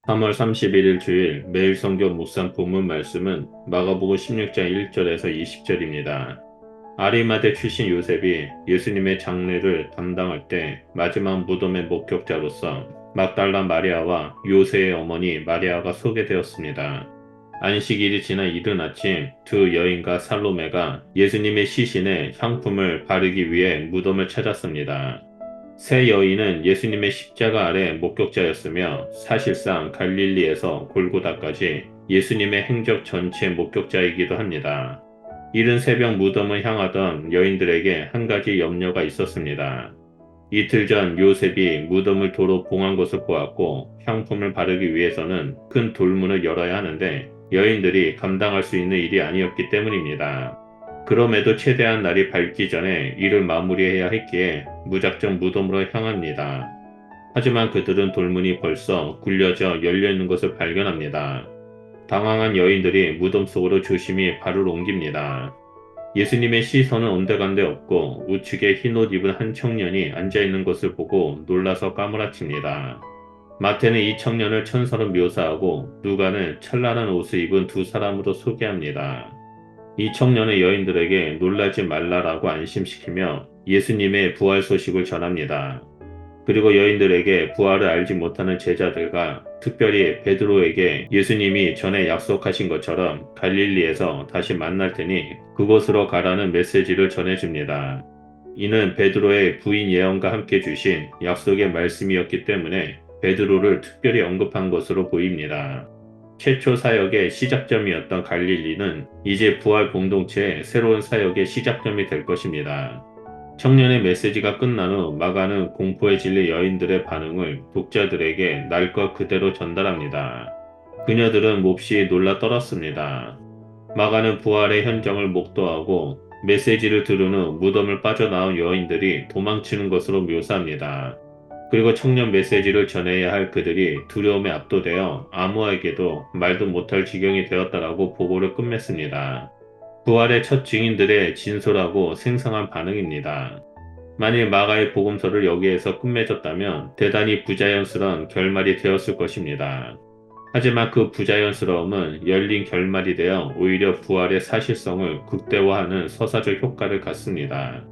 3월 31일 주일 매일 성경 묵상 본문 말씀은 마가복음 16장 1절에서 20절입니다. 아리마대 출신 요셉이 예수님의 장례를 담당할 때 마지막 무덤의 목격자로서 막달라 마리아와 요새의 어머니 마리아가 소개되었습니다. 안식일이 지난 이른 아침 두 여인과 살로메가 예수님의 시신에 향품을 바르기 위해 무덤을 찾았습니다. 세 여인은 예수님의 십자가 아래 목격자였으며 사실상 갈릴리에서 골고다까지 예수님의 행적 전체 목격자이기도 합니다. 이른 새벽 무덤을 향하던 여인들에게 한 가지 염려가 있었습니다. 이틀 전 요셉이 무덤을 도로 봉한 것을 보았고 향품을 바르기 위해서는 큰 돌문을 열어야 하는데 여인들이 감당할 수 있는 일이 아니었기 때문입니다. 그럼에도 최대한 날이 밝기 전에 일을 마무리해야 했기에 무작정 무덤으로 향합니다. 하지만 그들은 돌문이 벌써 굴려져 열려있는 것을 발견합니다. 당황한 여인들이 무덤 속으로 조심히 발을 옮깁니다. 예수님의 시선은 온데간데 없고 우측에 흰옷 입은 한 청년이 앉아있는 것을 보고 놀라서 까무라칩니다. 마태는 이 청년을 천사로 묘사하고 누가는 찬란한 옷을 입은 두 사람으로 소개합니다. 이 청년의 여인들에게 놀라지 말라라고 안심시키며 예수님의 부활 소식을 전합니다. 그리고 여인들에게 부활을 알지 못하는 제자들과 특별히 베드로에게 예수님이 전에 약속하신 것처럼 갈릴리에서 다시 만날 테니 그곳으로 가라는 메시지를 전해줍니다. 이는 베드로의 부인 예언과 함께 주신 약속의 말씀이었기 때문에 베드로를 특별히 언급한 것으로 보입니다. 최초 사역의 시작점이었던 갈릴리는 이제 부활 공동체의 새로운 사역의 시작점이 될 것입니다. 청년의 메시지가 끝난 후 마가는 공포에 질린 여인들의 반응을 독자들에게 날 것 그대로 전달합니다. 그녀들은 몹시 놀라 떨었습니다. 마가는 부활의 현장을 목도하고 메시지를 들은 후 무덤을 빠져나온 여인들이 도망치는 것으로 묘사합니다. 그리고 청년 메시지를 전해야 할 그들이 두려움에 압도되어 아무에게도 말도 못할 지경이 되었다라고 보고를 끝맺습니다. 부활의 첫 증인들의 진솔하고 생생한 반응입니다. 만일 마가의 복음서를 여기에서 끝맺었다면 대단히 부자연스러운 결말이 되었을 것입니다. 하지만 그 부자연스러움은 열린 결말이 되어 오히려 부활의 사실성을 극대화하는 서사적 효과를 갖습니다.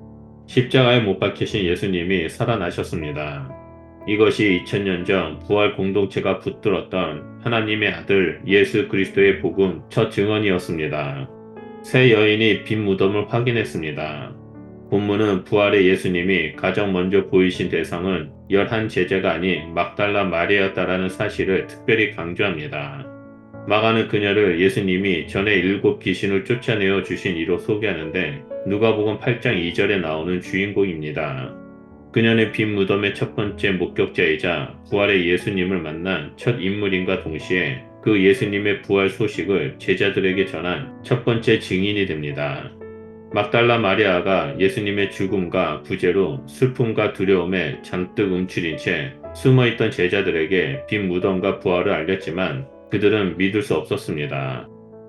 십자가에 못 박히신 예수님이 살아나셨습니다. 이것이 2000년 전 부활 공동체가 붙들었던 하나님의 아들 예수 그리스도의 복음 첫 증언이었습니다. 세 여인이 빈 무덤을 확인했습니다. 본문은 부활의 예수님이 가장 먼저 보이신 대상은 11 제자가 아닌 막달라 마리아였다라는 사실을 특별히 강조합니다. 마가는 그녀를 예수님이 전에 7 귀신을 쫓아내어 주신 이로 소개하는데 누가복음 8장 2절에 나오는 주인공입니다. 그녀는 빈 무덤의 첫 번째 목격자이자 부활의 예수님을 만난 첫 인물인과 동시에 그 예수님의 부활 소식을 제자들에게 전한 첫 번째 증인이 됩니다. 막달라 마리아가 예수님의 죽음과 부재로 슬픔과 두려움에 잔뜩 움츠린 채 숨어있던 제자들에게 빈 무덤과 부활을 알렸지만 그들은 믿을 수 없었습니다.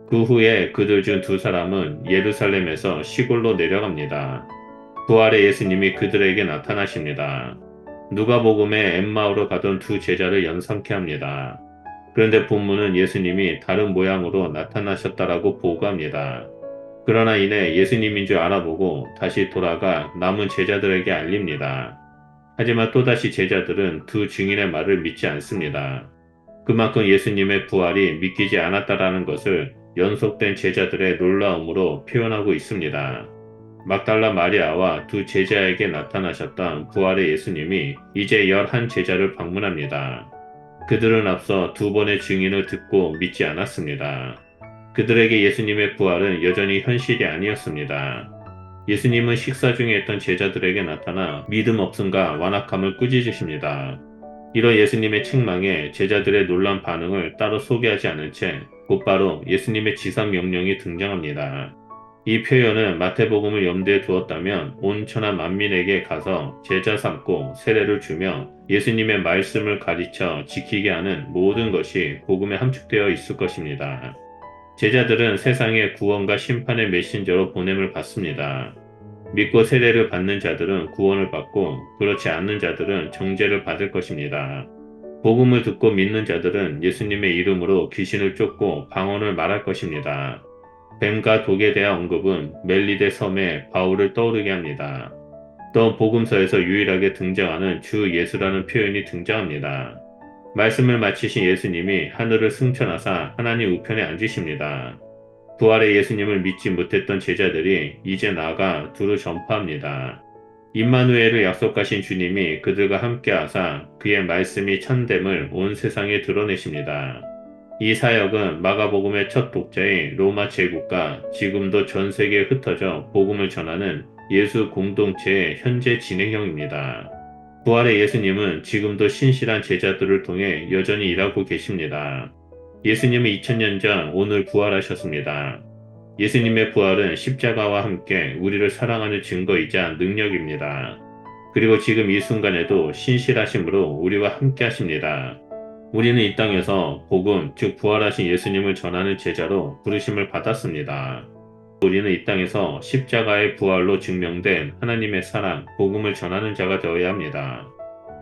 그 후에 그들 중 두 사람은 예루살렘에서 시골로 내려갑니다. 부활의 예수님이 그들에게 나타나십니다. 누가복음에 엠마오로 가던 두 제자를 연상케 합니다. 그런데 본문은 예수님이 다른 모양으로 나타나셨다라고 보고합니다. 그러나 이내 예수님인 줄 알아보고 다시 돌아가 남은 제자들에게 알립니다. 하지만 또다시 제자들은 두 증인의 말을 믿지 않습니다. 그만큼 예수님의 부활이 믿기지 않았다라는 것을 연속된 제자들의 놀라움으로 표현하고 있습니다. 막달라 마리아와 두 제자에게 나타나셨던 부활의 예수님이 이제 11 제자를 방문합니다. 그들은 앞서 두 번의 증인을 듣고 믿지 않았습니다. 그들에게 예수님의 부활은 여전히 현실이 아니었습니다. 예수님은 식사 중에 있던 제자들에게 나타나 믿음 없음과 완악함을 꾸짖으십니다. 이런 예수님의 책망에 제자들의 놀란 반응을 따로 소개하지 않은 채 곧바로 예수님의 지상 명령이 등장합니다. 이 표현은 마태복음을 염두에 두었다면 온 천하 만민에게 가서 제자 삼고 세례를 주며 예수님의 말씀을 가르쳐 지키게 하는 모든 것이 복음에 함축되어 있을 것입니다. 제자들은 세상의 구원과 심판의 메신저로 보냄을 받습니다. 믿고 세례를 받는 자들은 구원을 받고 그렇지 않는 자들은 정죄를 받을 것입니다. 복음을 듣고 믿는 자들은 예수님의 이름으로 귀신을 쫓고 방언을 말할 것입니다. 뱀과 독에 대한 언급은 멜리데 섬의 바울을 떠오르게 합니다. 또 복음서에서 유일하게 등장하는 주 예수라는 표현이 등장합니다. 말씀을 마치신 예수님이 하늘을 승천하사 하나님 우편에 앉으십니다. 부활의 예수님을 믿지 못했던 제자들이 이제 나아가 두루 전파합니다. 임마누엘을 약속하신 주님이 그들과 함께하사 그의 말씀이 참됨을 온 세상에 드러내십니다. 이 사역은 마가복음의 첫 독자인 로마 제국과 지금도 전 세계에 흩어져 복음을 전하는 예수 공동체의 현재 진행형입니다. 부활의 예수님은 지금도 신실한 제자들을 통해 여전히 일하고 계십니다. 예수님은 2000년 전 오늘 부활하셨습니다. 예수님의 부활은 십자가와 함께 우리를 사랑하는 증거이자 능력입니다. 그리고 지금 이 순간에도 신실하심으로 우리와 함께 하십니다. 우리는 이 땅에서 복음, 즉 부활하신 예수님을 전하는 제자로 부르심을 받았습니다. 우리는 이 땅에서 십자가의 부활로 증명된 하나님의 사랑, 복음을 전하는 자가 되어야 합니다.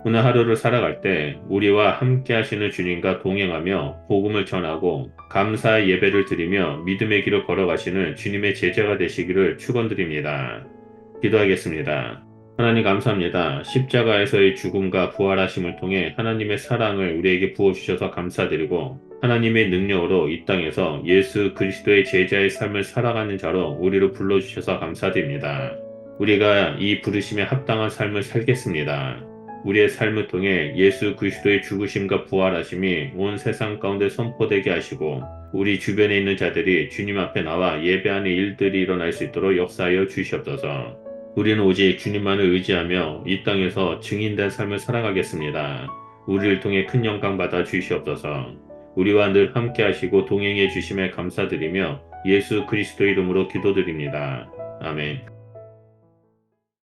오늘 하루를 살아갈 때 우리와 함께 하시는 주님과 동행하며 복음을 전하고 감사의 예배를 드리며 믿음의 길을 걸어가시는 주님의 제자가 되시기를 축원드립니다. 기도하겠습니다. 하나님 감사합니다. 십자가에서의 죽음과 부활하심을 통해 하나님의 사랑을 우리에게 부어주셔서 감사드리고 하나님의 능력으로 이 땅에서 예수 그리스도의 제자의 삶을 살아가는 자로 우리를 불러주셔서 감사드립니다. 우리가 이 부르심에 합당한 삶을 살겠습니다. 우리의 삶을 통해 예수 그리스도의 죽으심과 부활하심이 온 세상 가운데 선포되게 하시고 우리 주변에 있는 자들이 주님 앞에 나와 예배하는 일들이 일어날 수 있도록 역사하여 주시옵소서. 우리는 오직 주님만을 의지하며 이 땅에서 증인된 삶을 살아가겠습니다. 우리를 통해 큰 영광 받아 주시옵소서. 우리와 늘 함께 하시고 동행해 주심에 감사드리며 예수 그리스도 이름으로 기도드립니다. 아멘.